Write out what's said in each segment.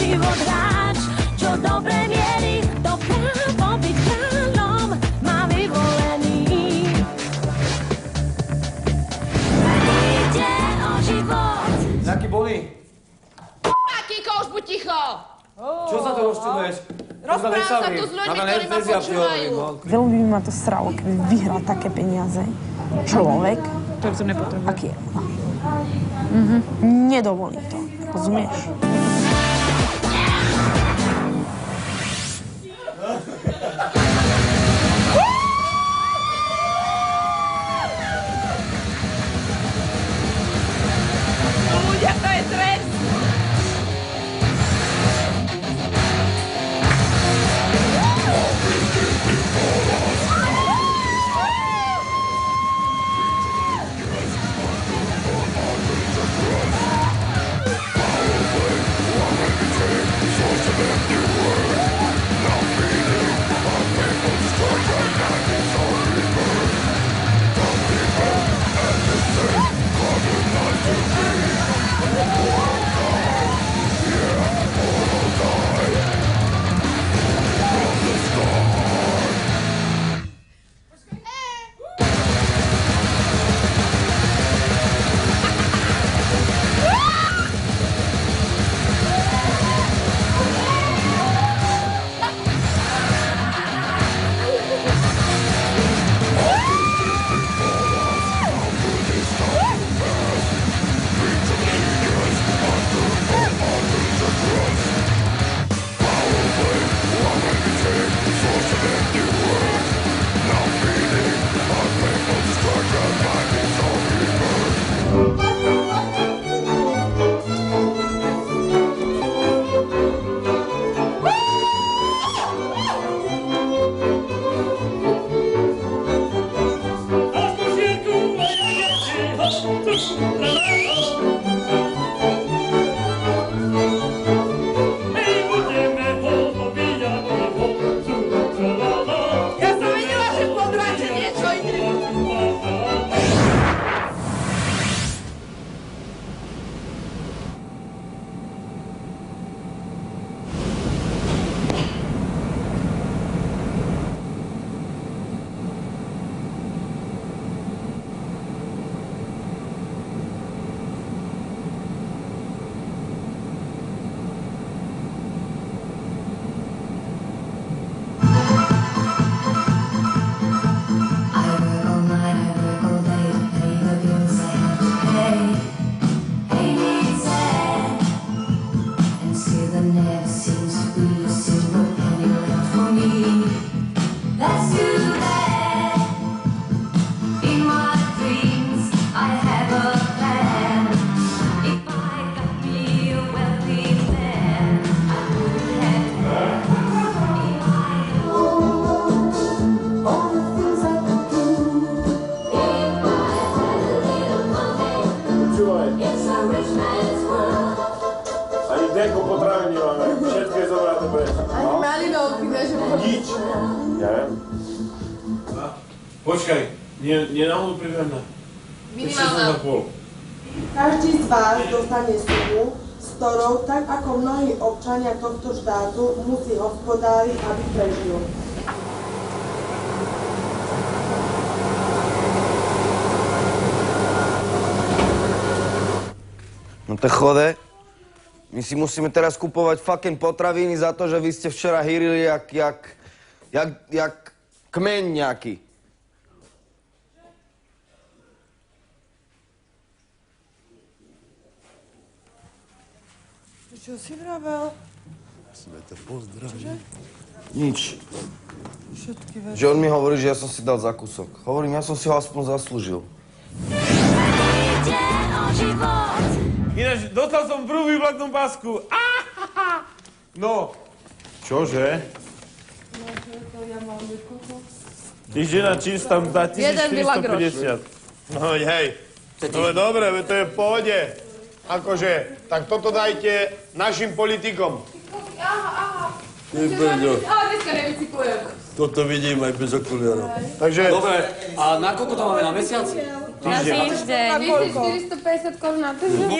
život hráč, čo dobre mierí, to právo byť kráľom má vyvolený. Ide o život. Jaký boli? Kiko, už buď ticho! Čo sa to rozčuluješ? Rozprávam sa tu s ľuďmi, ktorí ma počúvajú. Veľmi by ma to sralo, keby vyhral také peniaze. Človek, To som nepotreboval. aký je ona. Nedovolím to, rozumieš? Ľudia, to je trest! Ja som vedela, že podráte niečo iné. Ani deko potravy nemáme, všetko je zobraté preč. Ani malinovky, že Nič. Ja viem. Počkaj, nie náhodou priberná. minimálna. Každý z vás dostane sumu, s ktorou, tak ako mnohí občania tohto štátu, musí hospodáriť, aby prežil. No to chode. My si musíme teraz kupovať fucking potraviny za to, že vy ste včera hýrili jak kmeň nejaký. Čo si vravel? Svete, pozdravujem. Nič. Všetky veci. Že on mi hovorí, že ja som si dal za kúsok. Hovorím, ja som si ho aspoň zaslúžil. Ide o život. Ináč, dostal som prvú výplatnú pásku. No. Čože? No, čo je to, ja mám niekoľko. Žena čísl tam dá Jeden Villagroš. 1450. No hej, to je dobre, to je v pohode. Akože, tak toto dajte našim politikom. Aha. Nebeľo, Dneska nevycikujem. toto vidím aj bez okuliarov. Takže, Dobre, a na koľko to máme na mesiac? Na týždeň. 1450 korun na týždeň.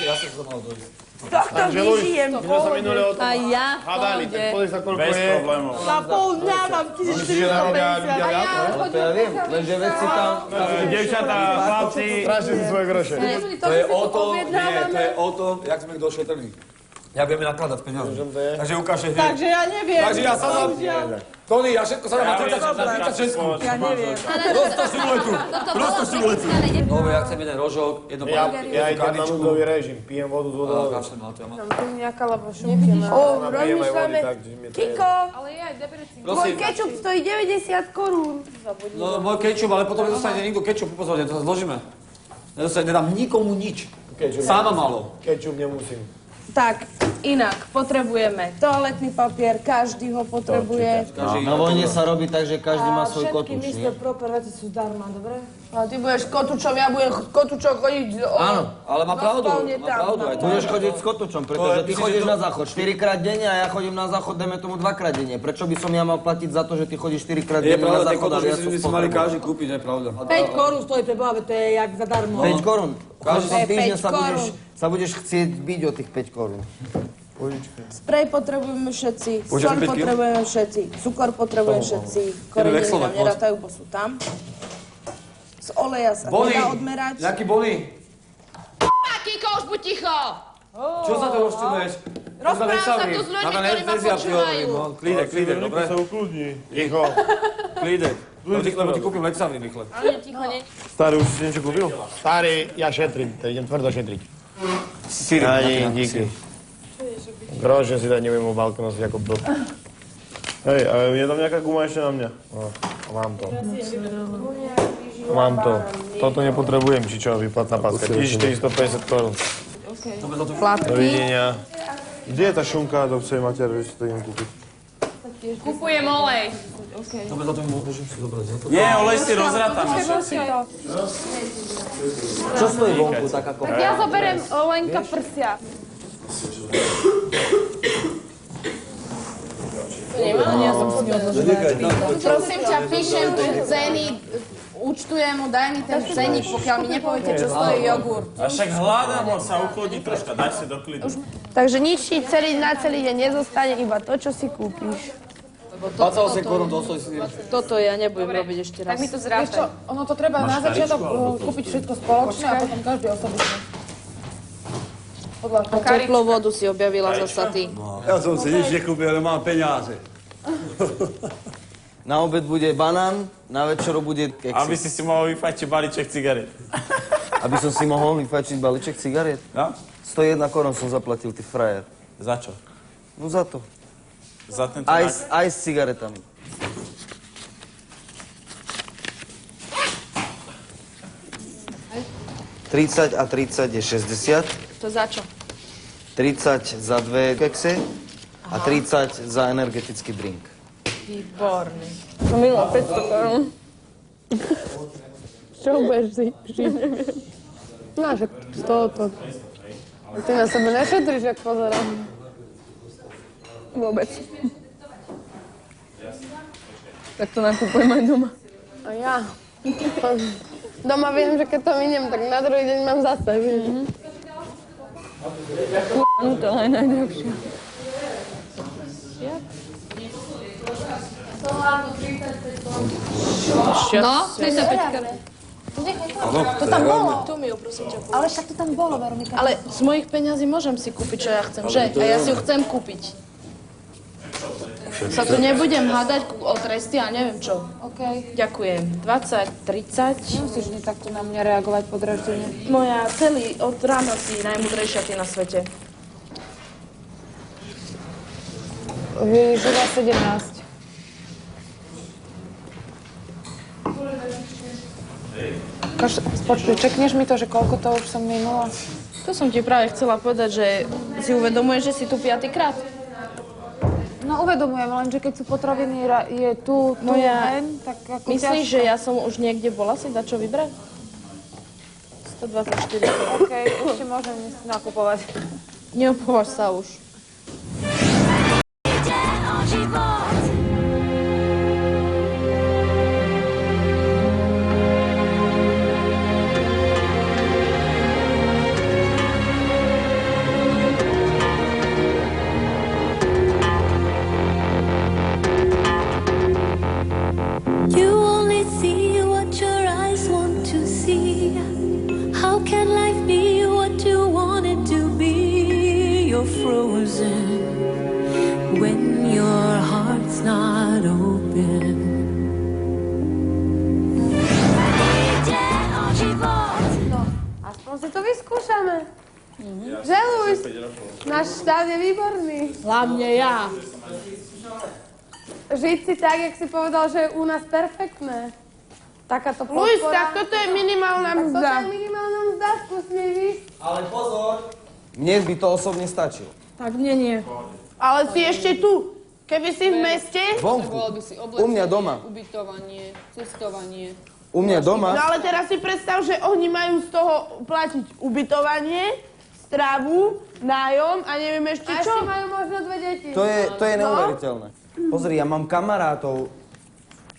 Ja som to mal dojsť. tohto Takže Luis, vyžijem. my sme sa minule o tom A ja hádali, tak pozri sa, koľko Bez je. problémov. Na pol dňa mám Myslíš, že nám ľudia 1450. viac? Ale to ja viem, lenže veci tam... Devčatá, chlapci, strašne si svoje groše. To je o tom, nie, to je o tom, jak sme kto šetrný. Jak budeme nakladať peniaze. Takže ukáže hneď. Takže ja neviem. Takže ja sa vám... Tony, ja všetko sa dám na 36. Ja neviem. Prosto siluetu. Prosto siluetu. Dobre, ja chcem jeden rožok, jedno Ja idem na núdzový režim, pijem vodu z vodou. Kašlem na to, ja mám. Nejaká lebo šupina. O, rozmýšľame. Kiko, tvoj Prosím, kečup stojí 90 korún. no môj kečup, ale potom nedostane nikto kečup, upozorne, to sa zložíme. Nedám nikomu nič. Sama malo. Kečup nemusím. Tak, inak potrebujeme toaletný papier, každý ho potrebuje. Na vojne sa robí tak, že každý má svoj kotúč, nie? proper veci sú zdarma, dobre? A ty budeš kotúčom, ja budem kotúčom chodiť... Áno. Ale má pravdu, Spálne má pravdu aj to. Budeš chodiť s kotúčom, pretože ty chodíš na záchod 4-krát denne a ja chodím na záchod, dajme tomu 2-krát denne. Prečo by som ja mal platiť za to, že ty chodíš 4-krát Je denne na pravda, tie záchod a kotočky ja si som si mali každý kúpiť, je pravda. 5 korún stojí pre Boha, to je jak zadarmo. 5 korún. Každý týždeň 5 korún. sa budeš chcieť byť o tých 5 korún. Sprej potrebujeme všetci, Počas sol 5 kg? potrebujeme všetci, cukor potrebujeme všetci, koreniny Vexlovať, nám nerátajú, bo sú tam. Z oleja sa Boli, nedá odmerať. nejaký boli. Kiko, už buď ticho! Čo sa to rozčuluješ? Rozprávam sa tu s ľuďmi, ktorí ma počúvajú. Klídek, klídek, dobre? sa ukludni. Ticho. Klídek. No rýchle, ti kúpim Lexavrin rýchle. Ale ticho, nie. Starý, už si niečo kúpil? Starý, ja šetrím, to idem tvrdo šetriť. Siri. Ani, díky. Grože si dať nebudem o balku nosiť ako blb. Hej, a je tam nejaká guma ešte na mňa? No, mám to. Mám to. Toto nepotrebujem, či čo, výplatná páska. 1450 korún. Dovidenia. Kde je tá šunka do psej matere, že si to idem kúpiť? Kupujem olej. Dobre, za to môžem si zobrať. Nie, olej si rozrátam. Čo stojí vonku, taká kopa? Ja zoberiem Lenka prsia. Prosím ťa, píšem tu ceny, účtujem mu, daj mi ten ceník, pokiaľ mi nepoviete, čo stojí jogurt. A však hľadám, on sa uchodí troška, daj si do klidu. Takže nič ti na celý deň nezostane, iba to, čo si kúpiš. 28 korún, to stojí si. Toto ja nebudem robiť ešte raz. Tak mi to zrátaj. Ono to treba na začiatok kúpiť všetko spoločne a potom každý osobitne. A teplú vodu si objavila zasa ty. Ja som si nič nekúpil, ale mám peniaze. Na obed bude banán, na večeru bude keksy. Aby si mohol vyfajčiť balíček cigaret. Aby som si mohol vyfajčiť balíček cigariet? No? 101 korún som zaplatil, ty frajer. Za čo? No za to. Za tento Aj s cigaretami. $30 a 30 je 60. To za čo? 30 za 2 keksy a 30 za energetický drink. Výborný. To minula 500 korún. Čo budeš žiť? No, že z tohoto. Ty na sebe nešetríš, jak pozerám. Vôbec. Tak to nakupujem aj doma. A ja? Doma viem, že keď to miniem, tak na druhý deň mám zase, vieš. No to aj najdrahšie. No, 35. To tam bolo. Tu mi ju prosím ťa. Ale však to tam bolo, Veronika. Ale z mojich peňazí môžem si kúpiť, čo ja chcem, že? A ja si ju chcem kúpiť. Sa tu nebudem hádať o tresty a neviem čo. OK. Ďakujem. 20, 30. Nemusíš ni takto na mňa reagovať podráždene. Moja celý od rána si najmudrejšia ty na svete. Žila 17. Počuj, čekneš mi to, že koľko to už som minula? To som ti práve chcela povedať, že si uvedomuješ, že si tu 5-krát. No uvedomujem, lenže keď sú potraviny, je tu, Moja- hen, tak ako Myslíš, ťažko. že ja som už niekde bola si dať čo vybrať? 124. OK, už si môžem ísť nakupovať. Neobhovaš sa už. Ide o život. you're frozen, when your heart's not open. Ide o život. Aspoň si to vyskúšame. Že, Luis? Náš štát je výborný. Hlavne ja. Žiť si tak, jak si povedal, že je u nás perfektné. Takáto podpora. Luis, tak toto je minimálna mzda. Toto je minimálna mzda, skús mi ísť. Ale pozor! Mne by to osobne stačilo. Tak mne nie. Ale si ešte tu. Keby si v meste... Vonku. Bolo by si U mňa doma. ubytovanie, cestovanie. U mňa doma. No ale teraz si predstav, že oni majú z toho platiť ubytovanie, stravu, nájom a neviem ešte A čo. ešte majú možno 2 deti. To je neuveriteľné. Pozri, ja mám kamarátov,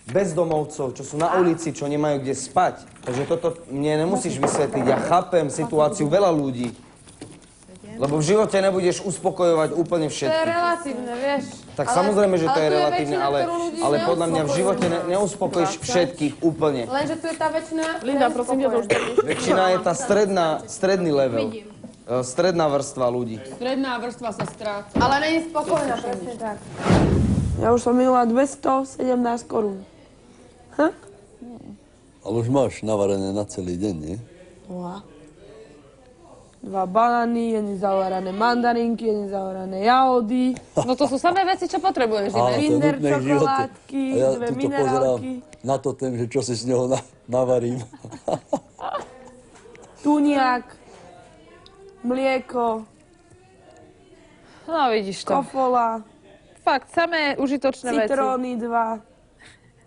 bezdomovcov, čo sú na ulici, čo nemajú kde spať. Takže toto mne nemusíš vysvetliť. Ja chápem situáciu veľa ľudí. Lebo v živote nebudeš uspokojovať úplne To je všetkých. relatívne, vieš. Tak samozrejme, že to ale je tu je relatívne, väčšina, ktorú ľudí ale podľa mňa v neuspokojuje. živote neuspokojíš všetkých úplne. Lenže tu je tá väčšina... Linda, prosím ťa, to už Väčšina je tá stredný level. Stredná vrstva ľudí. Stredná vrstva sa stráca. Ale není spokojná, presne tak. Ja už som minula 217 korún. Ale už máš navarené na celý deň, nie? 2 banány, jedny zavarané mandarinky, jedny zavarané jahody, No to sú samé veci, čo potrebuješ. Áno, to je Kinder nutné k životu. čokoládky, A ja 2 tuto pozerám minerálky, na to tém, že čo si z neho navarím. tuniak, mlieko, No vidíš to. kofola, Fakt, samé užitočné veci. citróny 2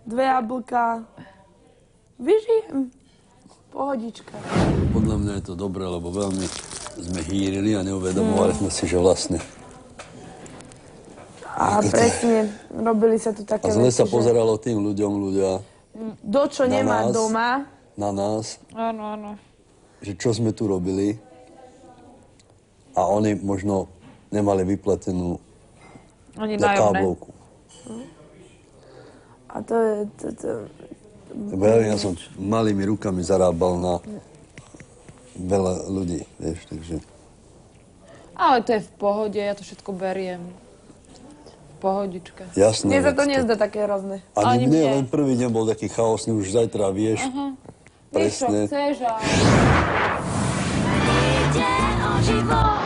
jablka. Vyžijem. Pohodička. Podľa mňa je to dobré, lebo veľmi sme hýrili a neuvedomovali sme si, že vlastne... A presne, robili sa tu také A zle sa veci, že pozeralo tým ľudia do čo na nemá nás. doma, na nás, Áno, áno. že čo sme tu robili a oni možno nemali vyplatenú Oni nájomné. káblovku. a to je... Lebo ja som malými rukami zarábal na veľa ľudí, vieš, takže... Ale to je v pohode, ja to všetko beriem. Pohodička. Jasné. Mne sa to veď nezdá také hrozné. Ani Ani mne, mne. len prvý deň bol taký chaosný, už zajtra vieš Vieš, čo presne. chceš a... Ide o život.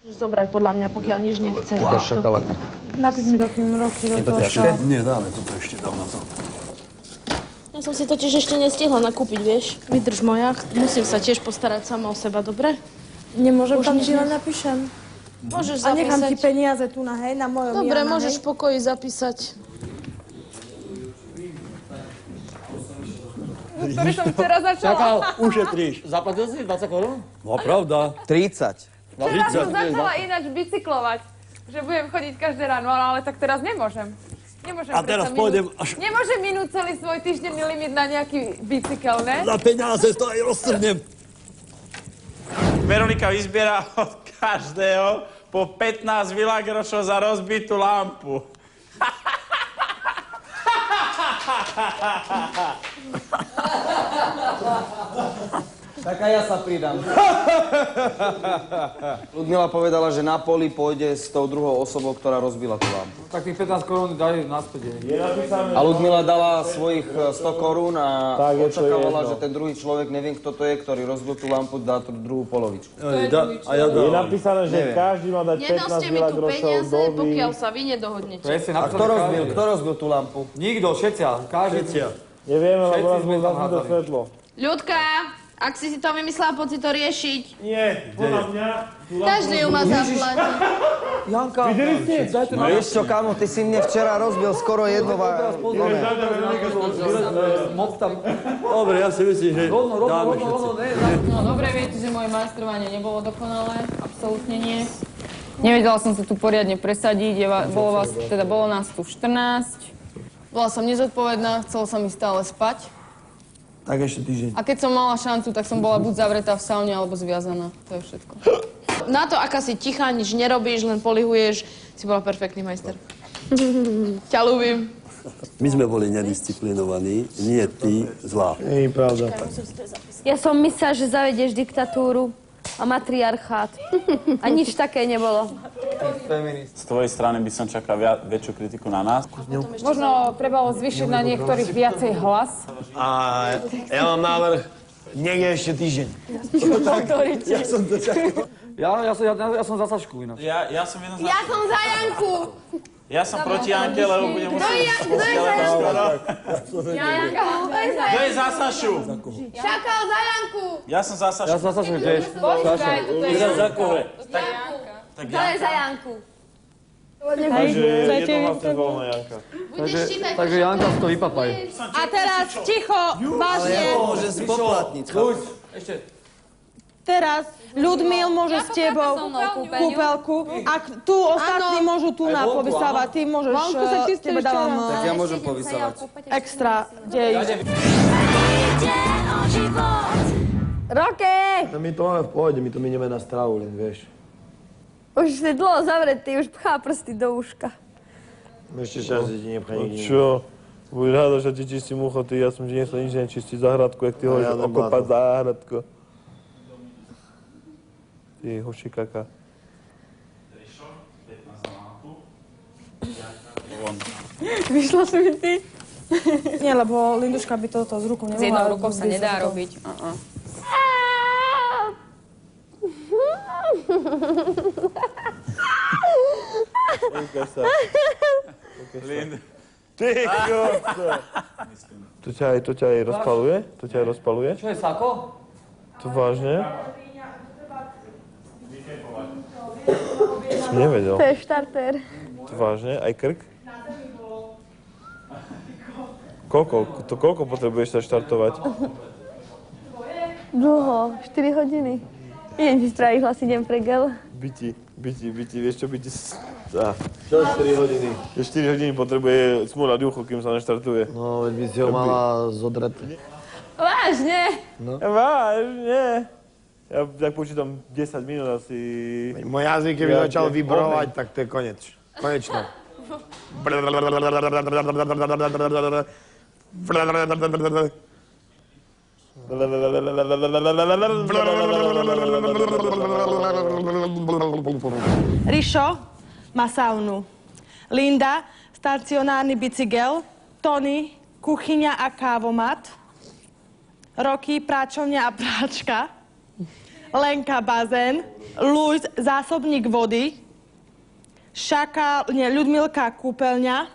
Zobrať podľa mňa, pokiaľ nič nechceš. Šokoláda. Napíš mi roky do toho. Nie, dáme toto ešte, dám na to. Ja som si totiž ešte nestihla nakúpiť, vieš. Vydrž moja, musím sa tiež postarať sama o seba, dobre? Nemôžem Už tam nič ti len ne- napíšem. Môžeš A nechám ti zapísať. peniaze tu na, hej, na mojom Dobre, Jana, môžeš hej. v pokoji zapísať. Ktorý som včera začala. Čakal, ušetríš. Zaplatil si 20 korún? No pravda. 30. Včera som začala ináč bicyklovať. Že budem chodiť každé ráno, ale tak teraz nemôžem. Nemôžem A teraz predsa pôjdem minúť- Nemôžem minúť celý svoj týždenný limit na nejaký bicykel, ne? Za peniaze to aj roztrhnem. Veronika vyzbiera od každého po 15 világrošov za rozbitú lampu. Tak aj ja sa pridám. Ľudmila povedala, že na poli pôjde s tou druhou osobou, ktorá rozbila tú lampu. Tak tých 15 korún daj naspäť. A Ľudmila dala svojich 100 korún a Tak je to očakávala, jedno. že ten druhý človek, neviem kto to je, ktorý rozbil tú lampu, dá tú druhú polovičku. A ja Je dám. napísané, že Neviem. každý má dať 15 Nenoste mi tu világrošov peniaze, do pokiaľ sa vy nedohodnete. Presne, A kto rozbil? Kto rozbil tú lampu? Nikto, všetci. Každý. Nevieme, lebo Všetci raz sme bol tam zasnuté hádali. svetlo. Ľudka, ak si to vymyslela, poď si to riešiť. Nie, podľa mňa... Každý ju má zaplatiť. Janka, Videli ste? Dajte no vieš čo, kámo, ty si mne včera rozbil skoro jedno Moc tam. Dobre, ja si myslím, že dáme všetci. No dobre, viete, že moje majstrovanie nebolo dokonalé, absolútne nie. Nevedela som sa tu poriadne presadiť, bolo nás tu 14. Bola som nezodpovedná, chcelo sa mi stále spať. Tak ešte týždeň. A keď som mala šancu, tak som bola buď zavretá v saune, alebo zviazaná. To je všetko. Na to, aká si tichá, nič nerobíš, len polihuješ, si bola perfektný majster. Ťa ľúbim. My sme boli nedisciplinovaní, nie ty zlá. Nie je pravda. Ja som myslela, že zavedieš diktatúru a matriarchát. A nič také nebolo. Z tvojej strany by som čakal väčšiu kritiku na nás. Možno trebalo zvýšiť na niektorých viacej hlas. A ja mám návrh, niekde ešte týždeň. Ja som to čakal. Ja som za Sašku ináč. Ja som jeden Ja som za Janku. Ja som proti Janke, lebo budem musieť... Kto je za Janku? Kto je za Sašu? Šakal za Janku. Ja som za Sašu. Ja som za Sašku tiež. Počkaj, toto je Za koho? Tak To je za Janku. Takže jednohlasne zvolená Janka. Takže Janka si to vypapaj. A teraz ticho, vážne. Môže spoplatniť. Ešte. Teraz Ľudmil môže s tebou kúpeľku. A tu ostatní môžu tu na povysávať. Ty môžeš, tebe dávam Tak ja môžem povysávať. extra dej. Ide o život. Roky! No my to máme v pohode, my to minieme na stravu, len vieš. Už si dlho zavretý, už pchá prsty do uška. Ešte čas ti nepchá nikdy. Čo? Buď ráda, že ti čistím ucho, ty, ja som ti niečo nič nečistí záhradku, jak ty hovoríš okopať záhradko. Ty hoši kaka. Vyšla si mi ty? Nie, lebo Linduška by toto z rukou nemohla. S jednou rukou sa nedá robiť. Ukáž sa. Ty kokso. To ťa aj rozpaluje? To ťa aj rozpaluje? Čo je sako? To vážne? Som nevedel. To je štartér. To vážne? Aj krk? Koľko potrebuješ sa štartovať? Dlho, 4 hodiny. Idem ti spraviť hlasy, idem pre gel. Byti, vieš čo byti? Čo 4 hodiny? 4 hodiny potrebuje smúľať ucho, kým sa neštartuje. No, veď by si ho mala zodrať. Vážne? No. Vážne? Ja tak počítam 10 minút asi... Môj jazyk, keby začal vibrovať, tak to je konec. Konečno. Rišo má saunu. Linda, stacionárny bicykel. Tony, kuchyňa a kávomat. Roky, práčovňa a práčka. Lenka, bazén. Luis, zásobník vody. Ľudmilka, kúpeľňa.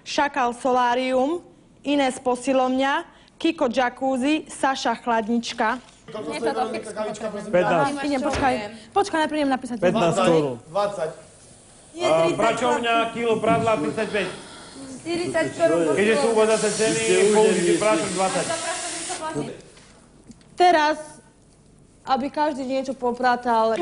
Šakal, solárium. Inés, posilovňa. Kiko, jacuzzi. Saša, chladnička. 15. Idem, počkaj. Počkaj, najprv idem napísať. 15 korún. 20. Pračovňa, kilo prádla 35. 40 korún. Keďže sú uvázané ceny, použite práčok 20. Teraz, aby každý niečo poprátal.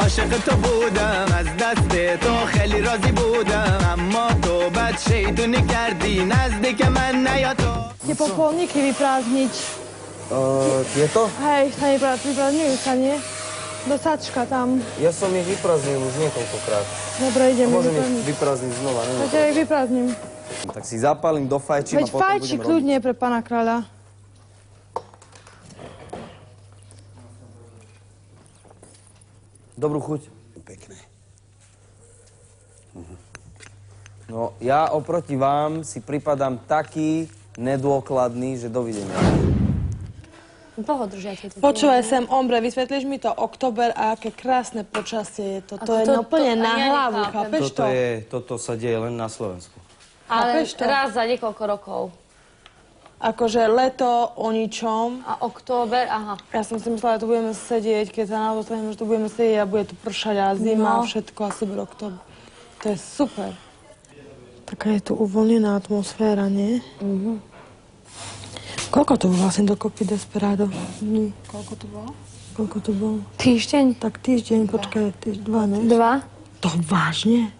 عاشق تو بودم از دست تو خیلی راضی بودم اما تو بد شیطونی کردی نزدیک من نیا تو Tie popolníky vyprázdniť. Tieto? Hej, vyprázdňujú sa, nie? Do sačka tam. Ja som ich vyprázdnil už niekoľkokrát. Dobre, idem Môžem vyprázdniť. ich vyprázdniť znova, neviem. Tak ja ich vyprázdnim. Tak si zapálim, dofajčím Veď a potom fajči budem robiť. kľudne pre pána kráľa. Dobrú chuť. Pekné. No, ja oproti vám si pripadám taký nedôkladný, že dovidenia. Dlho držiate to. Počúvaj sem, Ombre, vysvetlíš mi to október a aké krásne počasie je to. To je úplne na hlavu, chápeš to? Toto sa deje len na Slovensku. Ale Chápeš to? raz za niekoľko rokov. Akože leto o ničom. A október, aha. Ja som si myslela, že tu budeme sedieť, keď sa nám dostaneme, že tu budeme sedieť a bude tu pršať a zima a všetko a super október. To je super. Taká je tu uvoľnená atmosféra, nie? Koľko to bolo vlastne dokopy Desperado? Koľko to bolo? Koľko to bolo? Týždeň? Tak týždeň, počkaj, dva, ne? 2? To vážne?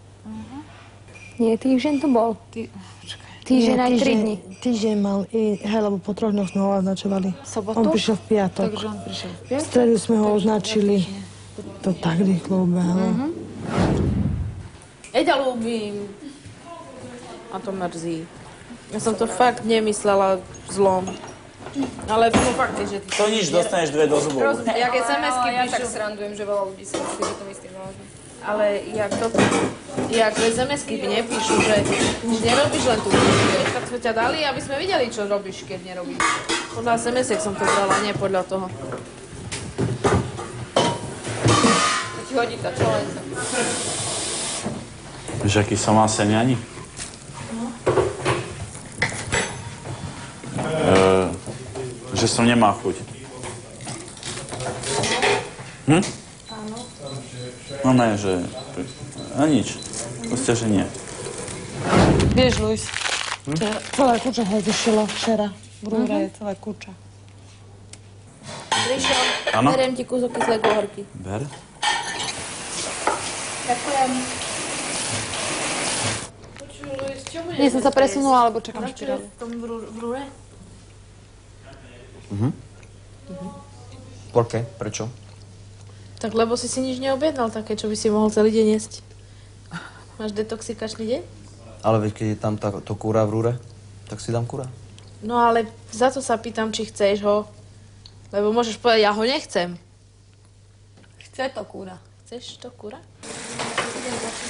Nie, týždeň to bol. Týždeň aj 3 dní. Týždeň mal i, hej, lebo po 3 dňoch sme ho označovali. Sobotu? On prišiel v piatok. Takže on prišiel v V piatok? stredu sme ho označili. To tak rýchlo ubehlo. Ja ťa ľúbim. A to mrzí. Ja som to fakt nemyslela zlom. Ale to fakt je, že ty... To nič, dostaneš 2 do zubov. Rozumiem, jak SMS-ky Ja píšu. tak srandujem, že veľa ľudí si myslí, že to myslí vážne. Ale jak SMS-ky nepíšu, že nerobíš len tú vieš, tak sme ťa dali, aby sme videli, čo robíš, keď nerobíš. Podľa SMS-ek som to brala, nie podľa toho. To ti hodí tá čolenca. Vieš, aký som mal semiani? Že som nemal chuť. Áno. No ne, že... A nič. Proste, že nie. Vieš, Luis, celé kuča hej vyšilo včera. V rúre je celé kuča. Prišiel, Áno? beriem ti kúsok kyslej gohorky. Ber. Ďakujem. Nie som sa presunula, alebo čakám špirálu. špirálu. V tom v rúre? Porke? Prečo? Tak lebo si nič neobjednal také, čo by si mohol celý deň jesť. Máš detoxikačný deň? Ale veď keď je tam to kúra v rúre, tak si dám kúra. No ale za to sa pýtam, či chceš ho. Lebo môžeš povedať, ja ho nechcem. Chce to kúra. Chceš to kúra?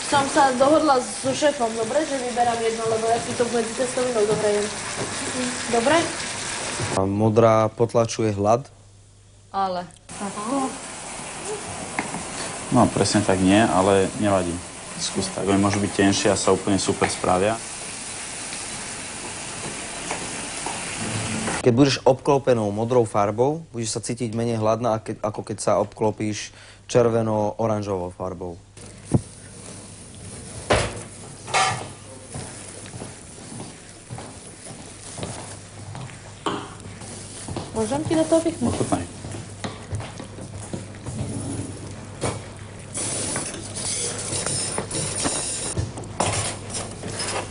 Som sa dohodla so šéfom, dobre, že vyberám jedno, lebo ja si to medzi testovinou dobre jem. Dobre? A modrá potlačuje hlad. Ale. No, presne tak nie, ale nevadí. Skús tak, oni môžu byť tenšie a sa úplne super správia. Keď budeš obklopenou modrou farbou, budeš sa cítiť menej hladná, ako keď sa obklopíš červeno-oranžovou farbou. Môžem ti do toho pichnúť? Ochutnaj.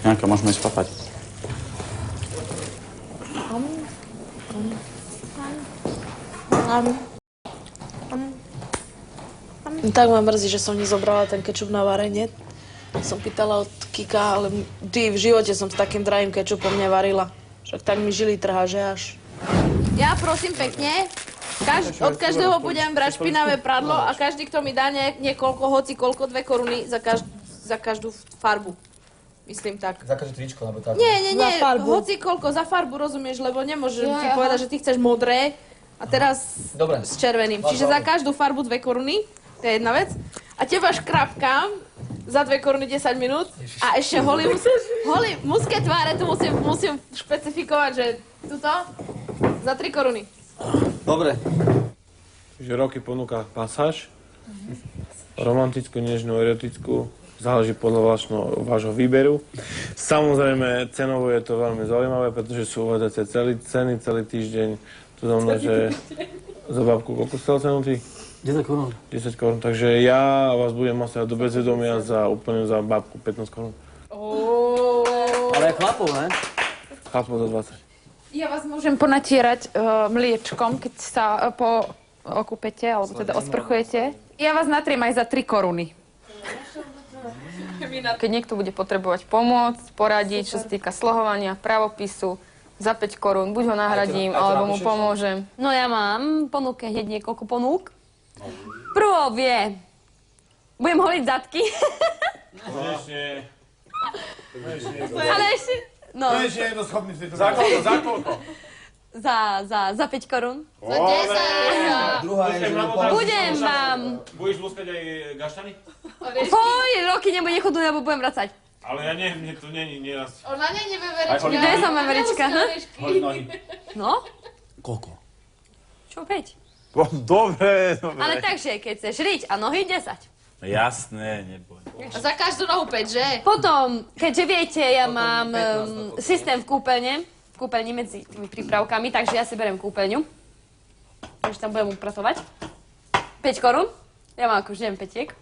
Janka, môžeme ísť papať. Tak ma mrzí, že som nezobrala ten kečup na varenie. Som pýtala od Kika, ale v živote som s takým drahým kečupom nevarila. Však tak mi žily trhá, že až. Ja prosím pekne, od každého budem brať špinavé pradlo a každý, kto mi dá niekoľko, hoci koľko, 2 koruny za každú farbu. Myslím tak. Za každé tričko, alebo tak? Nie, hoci koľko, za farbu, rozumieš, lebo nemôžem ti povedať, že ty chceš modré a teraz s červeným. Čiže za každú farbu 2 koruny, to je jedna vec. A teba škrapkám za 2 koruny 10 minút a ešte holý mužské tváre, tu musím špecifikovať, že tuto za 3 koruny. Dobre. Že Roky ponúka pasáž, romantickú, nežnú, erotickú, záleží podľa vášho výberu. Samozrejme, cenovo je to veľmi zaujímavé, pretože sú uvádzacie ceny celý týždeň. To znamená, že za babku koľko stala cenu ty? 10 korún. 10 korún, takže ja vás budem masovať do bezvedomia za babku 15 korún. Ale je chlapov, ne? Chlapov za 20. Ja vás môžem ponatierať mliečkom, keď sa okúpete, alebo teda osprchujete. Ja vás natriem aj za 3 koruny. Keď niekto bude potrebovať pomôcť, poradiť, čo sa týka slohovania, pravopisu, za 5 korún, buď ho nahradím, alebo mu pomôžem. No ja mám ponuke hneď niekoľko ponúk. Prvou je, budem holiť zadky. Ale ešte, no. Ešte je to schopný si to... Za koľko? Za 5 korún. Za 10. Budem vám... Budeš lúskať aj gaštany? Foj, Roky nebude chodu, lebo budem vracať. Ale ja nie, mne to nie raz. Ona nie je veverička. Kde je som veverička? Hoj nohy. No? Koľko? Čo, 5? Dobre. Ale takže, keď chceš riť a nohy 10. Jasné, neboj. A za každú nohu 5, že? Potom, keďže viete, ja mám systém v kúpeľne, v kúpeľni medzi tými prípravkami, takže ja si berem kúpeľňu. Takže tam budem upratovať. 5 korún. Ja mám ako vždy petiek.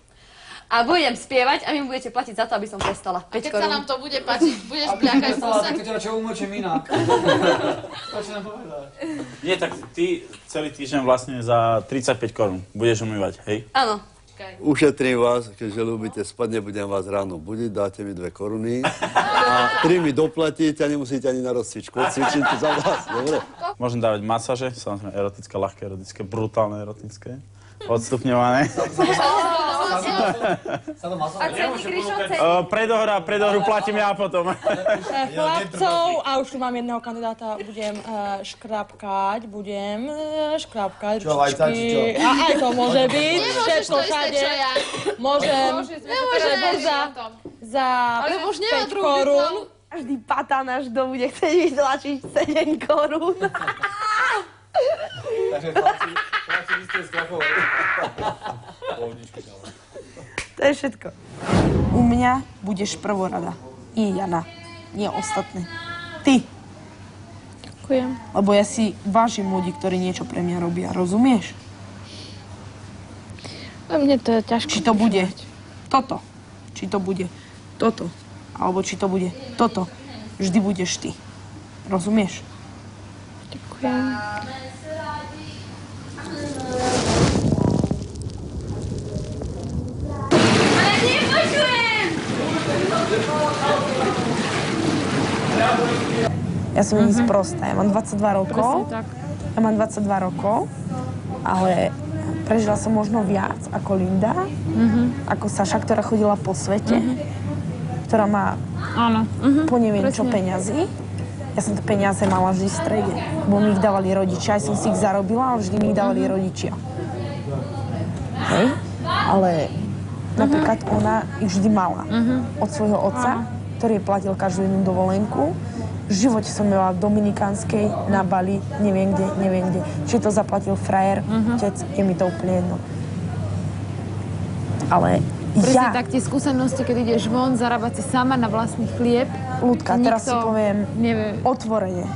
A budem spievať a vy mi budete platiť za to, aby som prestala. 5 korún. Keď sa nám to bude páčiť, budeš bľakať v kuse. Keď ťa čo umlčím inak. Nie, tak ty celý týždeň vlastne za 35 korún budeš umývať, hej? Áno. Ušetrím vás, keďže ľúbite spať, nebudem vás ráno budiť, dáte mi 2 koruny a 3 mi doplatíte a nemusíte ani na rozcvičku. Odcvičím to za vás, dobre? Môžem dávať masáže, samozrejme erotické, ľahké erotické, brutálne erotické. Odstupňované. Predohru platím ja potom. Chlapcov, a už tu mám jedného kandidáta, budem škrapkať Čo, aj tá, či čo? A aj to môže byť, všetko to isté, všade. čo ja. Môžem, za Ale už 5 nemá druhú korún. Každý patán až do bude chcieť vytlačiť 7 korún. Takže chlapci, vy ste skrachovali. To je všetko. U mňa budeš prvorada. I Jana. Nie ostatné. Ty. Ďakujem. Lebo ja si vážim ľudí, ktorí niečo pre mňa robia. Rozumieš? A mne to je ťažko. Či to bude toto. Či to bude toto. Alebo či to bude toto. Vždy budeš ty. Rozumieš? Ďakujem. Ale nepočujem! Ja som není sprostá. Ja mám 22 rokov. Presne tak. Ja mám 22 rokov, ale prežila som možno viac ako Linda, ako Saša, ktorá chodila po svete, ktorá má po neviem čo peňazí. Ja som to peniaze mala vždy v strede, bo mi ich dávali rodičia, aj som si ich zarobila, ale vždy mi ich dávali rodičia. Hej? Ale napríklad ona ich vždy mala od svojho otca, ktorý jej platil každú jednu dovolenku. V živote som byla v Dominikánskej, na Bali, neviem kde. Či to zaplatil frajer, otec, je mi to úplne jedno. Ale Presne tak, tie skúsenosti, keď ideš von, zarábať si sama na vlastný chlieb. Ľudka, teraz si poviem nevie. otvorene,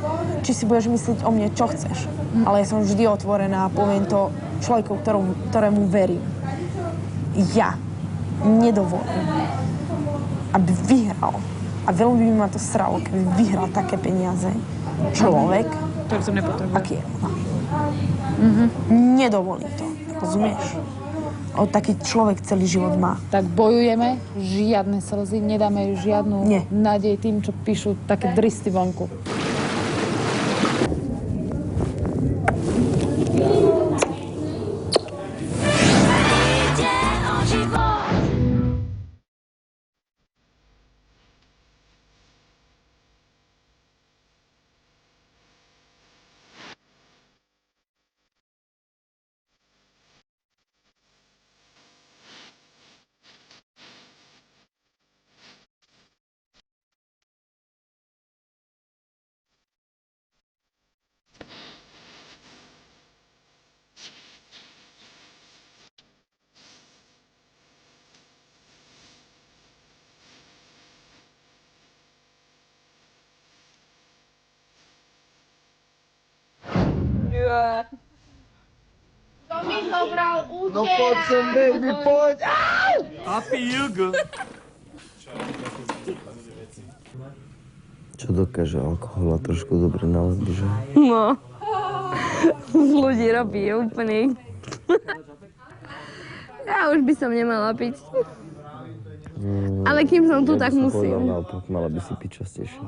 či si budeš myslieť o mne, čo chceš. Ale ja som vždy otvorená a poviem to človeku, ktorému verím. Ja nedovolím, aby vyhral, a veľmi by ma to sralo, keby vyhral také peniaze človek, ktorý som nepotreboval. aký je ona. Nedovolím to, rozumieš? O taký človek celý život má. Tak bojujeme, žiadne slzy, nedáme žiadnu nádej tým, čo píšu také dristy vonku. To mi zobral účet. No poď sem, baby, poď! Happy Jugo. Čo dokáže alkohol a trošku dobre nálady, že? No. Z ľudí robí úplne. Ja už by som nemala piť. Ale kým som tu, tak musím. Naopak, mala by si piť častejšie.